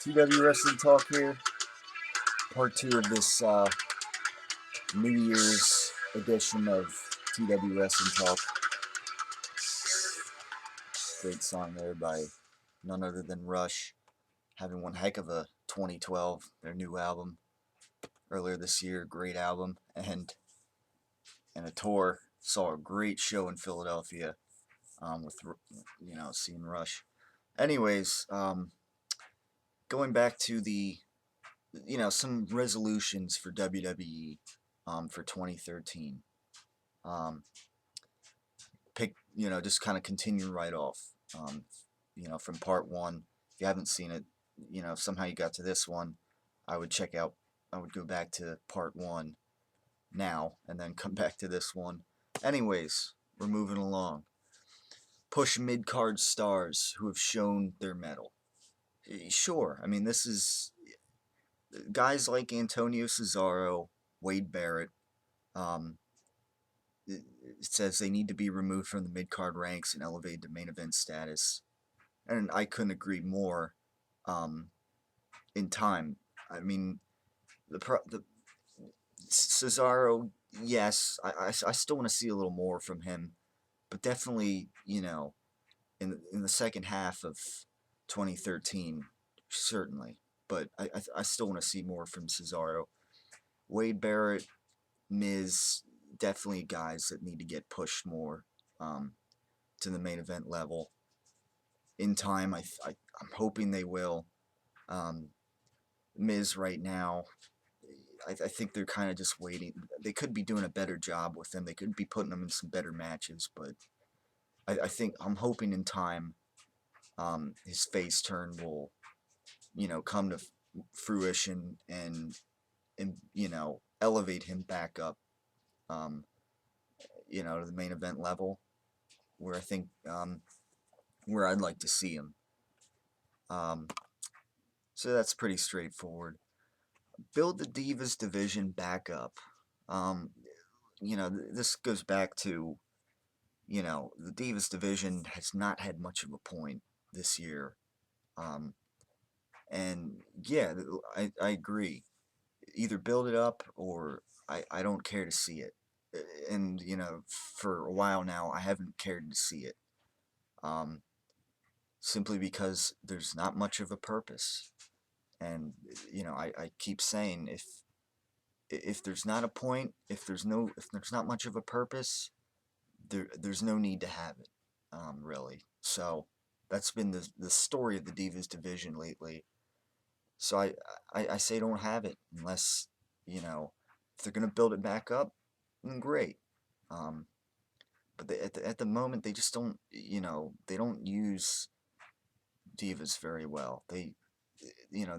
TW Wrestling Talk here. Part 2 of this New Year's edition of TW Wrestling Talk. Great song there by none other than Rush. Having one heck of a 2012, their new album. Earlier this year, great album. And a tour. Saw a great show in Philadelphia with, seeing Rush. Anyways, going back to the some resolutions for WWE for 2013. Just kind of continue right off. From part 1. If you haven't seen it, if somehow you got to this one, I would go back to part 1 now and then come back to this one. Anyways, we're moving along. Push mid-card stars who have shown their mettle. Sure, I mean, this is guys like Antonio Cesaro, Wade Barrett. It says they need to be removed from the mid-card ranks and elevated to main event status. And I couldn't agree more. In time, I mean, the Cesaro, yes, I still want to see a little more from him, but definitely, in the second half of 2013, certainly. But I still want to see more from Cesaro. Wade Barrett, Miz, definitely guys that need to get pushed more to the main event level. In time, I'm hoping they will. Miz right now, I think they're kind of just waiting. They could be doing a better job with him. They could be putting him in some better matches, but I'm hoping in time his face turn will, come to fruition and elevate him back up, to the main event level, where I think, where I'd like to see him. So that's pretty straightforward. Build the Divas division back up. This goes back to, the Divas division has not had much of a point this year. And yeah, I agree. Either build it up or I don't care to see it. And, for a while now, I haven't cared to see it. Simply because there's not much of a purpose. And, I keep saying if there's not a point, if there's not much of a purpose, there's no need to have it, really. So that's been the story of the Divas division lately. So I say don't have it unless, if they're going to build it back up, then great. But at the moment, they just don't, they don't use Divas very well. They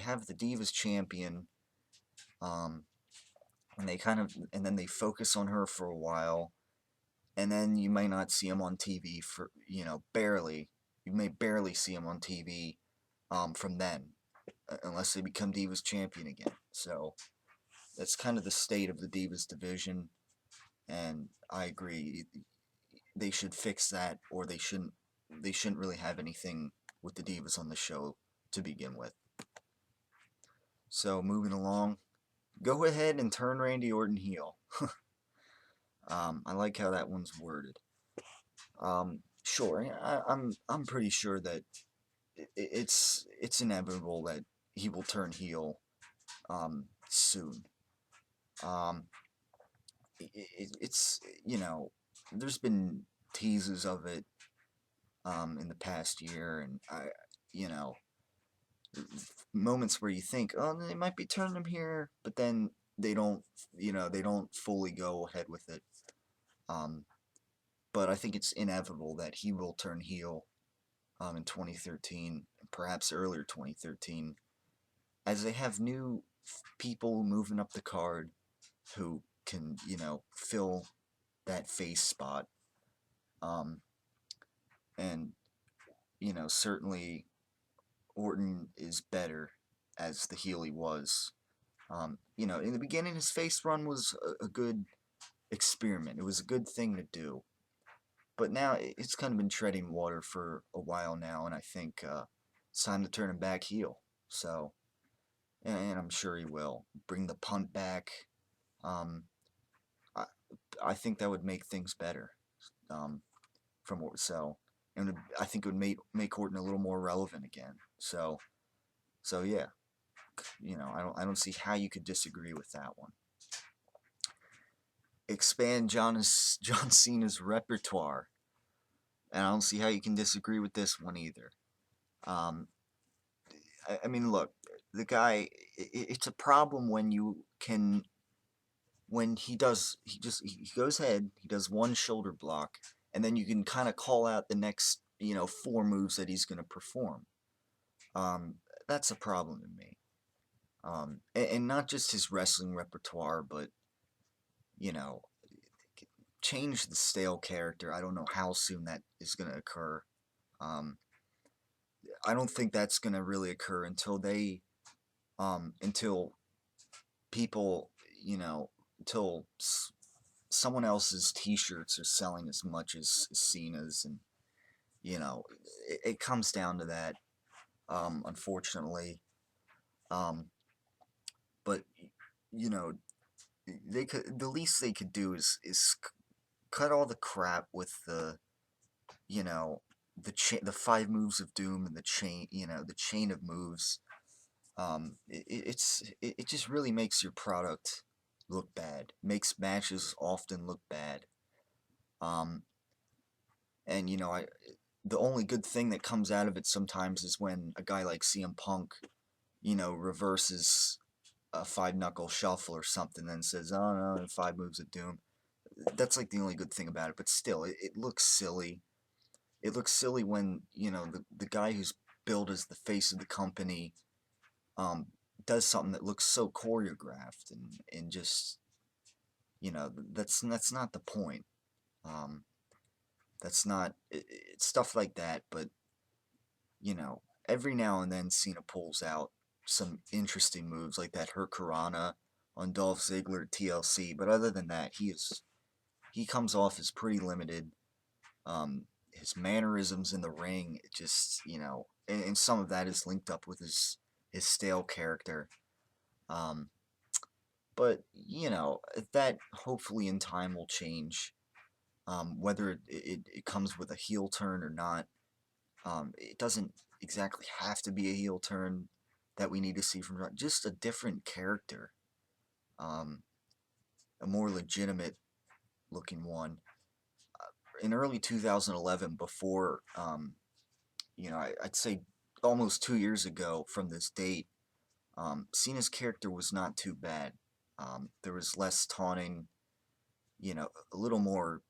have the Divas champion, and then they focus on her for a while, and then you may not see them on TV for, barely. You may barely see them on TV, from then, unless they become Divas champion again. So that's kind of the state of the Divas division, and I agree. They should fix that, or they shouldn't really have anything with the Divas on the show to begin with. So moving along, go ahead and turn Randy Orton heel. I like how that one's worded. Sure, I'm pretty sure that it's inevitable that he will turn heel soon. It's there's been teases of it in the past year, and moments where you think, oh, they might be turning him here, but then they don't fully go ahead with it. But I think it's inevitable that he will turn heel in 2013, perhaps earlier 2013, as they have new people moving up the card who can, fill that face spot. And, certainly Orton is better as the heel he was. In the beginning, his face run was a good experiment. It was a good thing to do. But now it's kind of been treading water for a while now, and I think it's time to turn him back heel. So, and I'm sure he will bring the punt back. Um, I, I think that would make things better. Um, from what so, and I think it would make Orton a little more relevant again. So yeah, I don't see how you could disagree with that one. Expand John Cena's repertoire, and I don't see how you can disagree with this one either. Um, I mean, look, the guy. It's a problem when you can when he goes ahead, he does one shoulder block, and then you can kind of call out the next four moves that he's going to perform. Um, that's a problem to me. And not just his wrestling repertoire, but you know, change the stale character. I don't know how soon that is going to occur. Um, I don't think that's going to really occur until people, until someone else's T-shirts are selling as much as Cena's, and you know, it comes down to that, unfortunately. Um, but you know, the least they could do is cut all the crap with you know the five moves of doom and the chain of moves. It just really makes your product look bad. Makes matches often look bad. Um, and the only good thing that comes out of it sometimes is when a guy like CM Punk, reverses a five knuckle shuffle or something, then says, "Oh no, five moves of doom." That's like the only good thing about it. But still, it looks silly. It looks silly when the guy who's billed as the face of the company um, does something that looks so choreographed and just that's not the point. Um, that's not it's stuff like that. But every now and then Cena pulls out some interesting moves like that Hurricanrana on Dolph Ziggler at TLC. But other than that, he comes off as pretty limited. His mannerisms in the ring, it just and some of that is linked up with his stale character. Um, but that hopefully in time will change. Whether it comes with a heel turn or not, it doesn't exactly have to be a heel turn that we need to see from John. Just a different character, um, a more legitimate looking one. In early 2011, before I'd say almost 2 years ago from this date, Cena's character was not too bad. There was less taunting, a little more,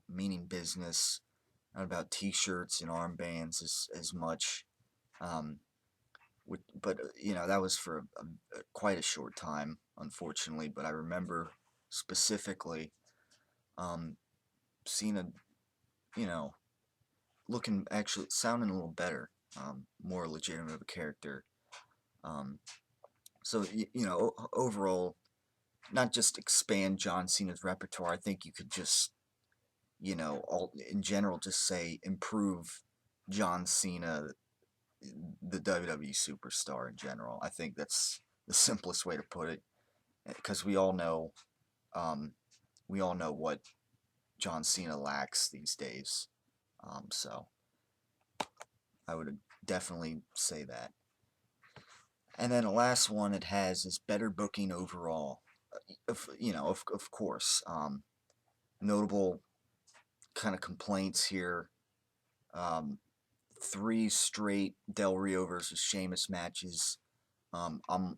meaning business, not about T-shirts and armbands as much. Um, but that was for quite a short time, unfortunately. But I remember specifically Cena, you know, looking actually sounding a little better, more legitimate of a character. Um, so overall, not just expand John Cena's repertoire. I think you could just all in general just say improve John Cena, the WWE superstar in general. I think that's the simplest way to put it, because um, we all know what John Cena lacks these days. So I would definitely say that. And then the last one it has is better booking overall. Of course, notable kind of complaints here. Um, three straight Del Rio versus Sheamus matches. I'm,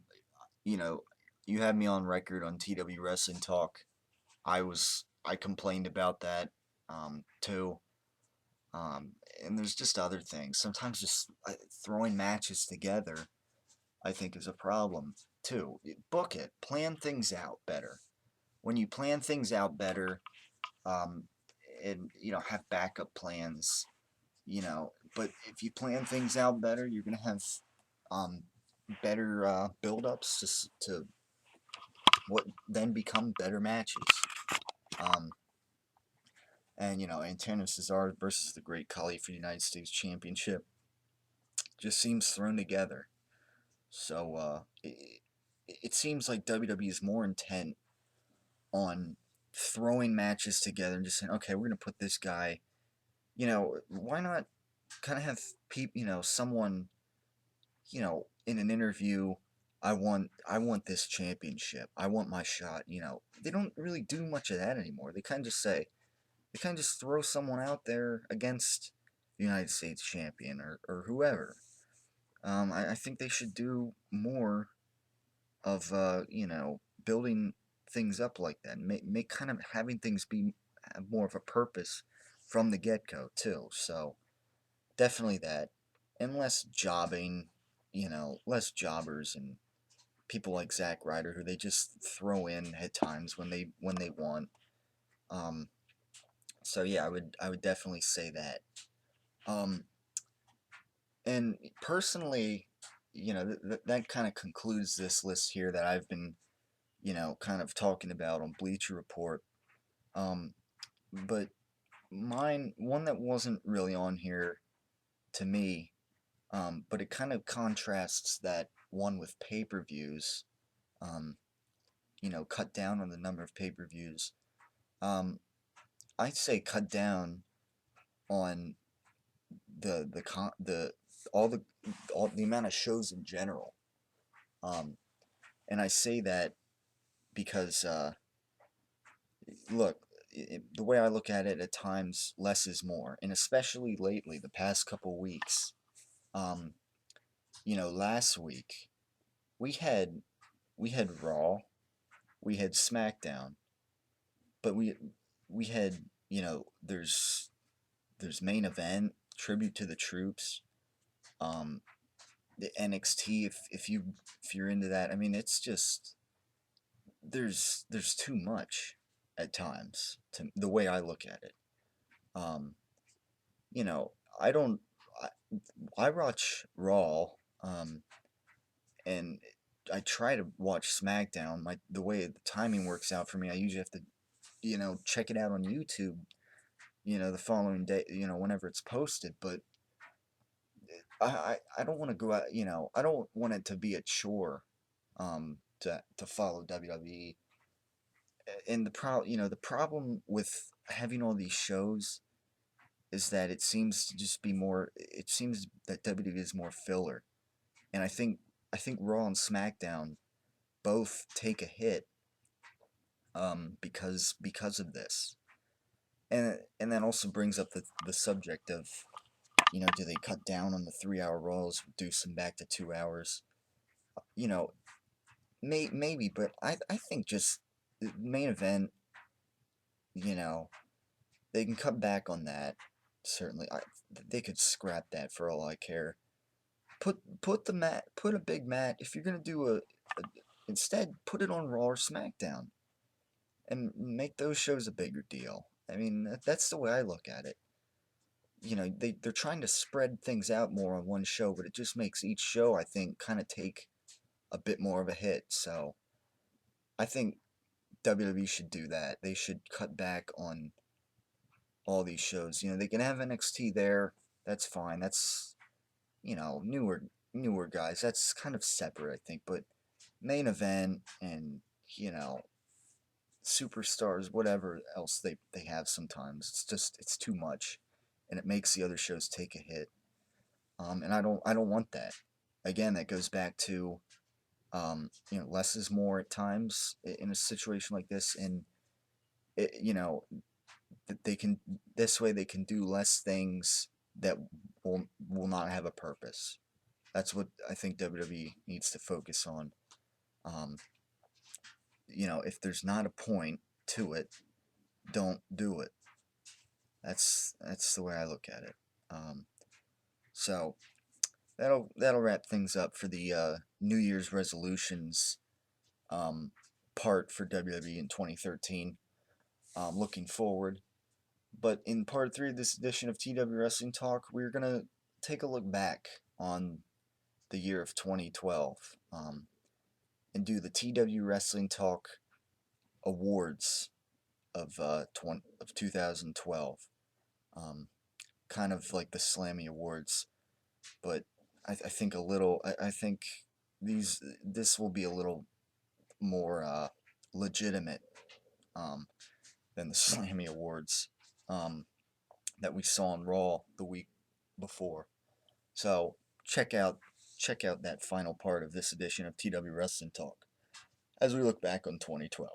you know, you had me on record on TW Wrestling Talk. I complained about that too. And there's just other things. Sometimes just throwing matches together, I think, is a problem too. Book it, plan things out better. When you plan things out better, um, and have backup plans, but if you plan things out better, you're gonna have um, better build-ups to what then become better matches. Um, and Antonio Cesaro versus the Great Khali for the United States Championship. just seems thrown together. So it seems like WWE is more intent on throwing matches together and just saying, okay, we're gonna put this guy. Why not kind of have people, someone, in an interview. I want this championship. I want my shot. They don't really do much of that anymore. They kind of just throw someone out there against the United States champion or whoever. I think they should do more of building things up like that. Make kind of having things be have more of a purpose from the get go too. So definitely that, and less jobbing, less jobbers and people like Zack Ryder who they just throw in at times when they want. Um, so yeah, I would definitely say that. Um, and personally, that kind of concludes this list here that I've been kind of talking about on Bleacher Report. Um, but one that wasn't really on here to me, but it kind of contrasts that one with pay-per-views. Um, cut down on the number of pay-per-views. Um, I'd say cut down on the con the all the amount of shows in general. Um, and I say that because look, the way I look at it, at times less is more, and especially lately, the past couple weeks. Um, last week we had we had Raw, we had SmackDown, but we had there's main event, tribute to the troops, um, the NXT. If you're into that, I mean, it's just there's too much at times to the way I look at it. Um, you know, I don't. I, I watch Raw, um, and I try to watch SmackDown. The way the timing works out for me, I usually have to, check it out on YouTube. The following day, whenever it's posted. But I don't want to go out. I don't want it to be a chore, to follow WWE. And the problem with having all these shows is that it seems to just be more. It seems that WWE is more filler, and I think Raw and SmackDown both take a hit, because of this, and that also brings up the subject of, do they cut down on the 3 hour Raws, reduce them back to 2 hours? You know, maybe, but I think just the main event, you know, they can cut back on that. Certainly, they could scrap that for all I care. Put a big mat. If you're gonna do instead put it on Raw or SmackDown and make those shows a bigger deal. I mean, that's the way I look at it. They're trying to spread things out more on one show, but it just makes each show, I think, kind of take a bit more of a hit. So I think WWE should do that. They should cut back on all these shows. They can have NXT there. That's fine. That's newer guys. That's kind of separate, I think. But main event and you know superstars, whatever else they have sometimes, it's too much, and it makes the other shows take a hit. And I don't want that. Again, that goes back to less is more at times in a situation like this, and it, you know that they can this way they can do less things that will not have a purpose. That's what I think WWE needs to focus on. Um, if there's not a point to it, don't do it. That's the way I look at it. Um, so that'll wrap things up for the New Year's resolutions, um, part for WWE in 2013. Looking forward. But in part three of this edition of TW Wrestling Talk, we're going to take a look back on the year of 2012, and do the TW Wrestling Talk awards of 2012. Um, kind of like the Slammy Awards, but I think a little. I think this will be a little more legitimate um, than the Slammy Awards um, that we saw on Raw the week before. So check out check out that final part of this edition of TW Wrestling Talk as we look back on 2012.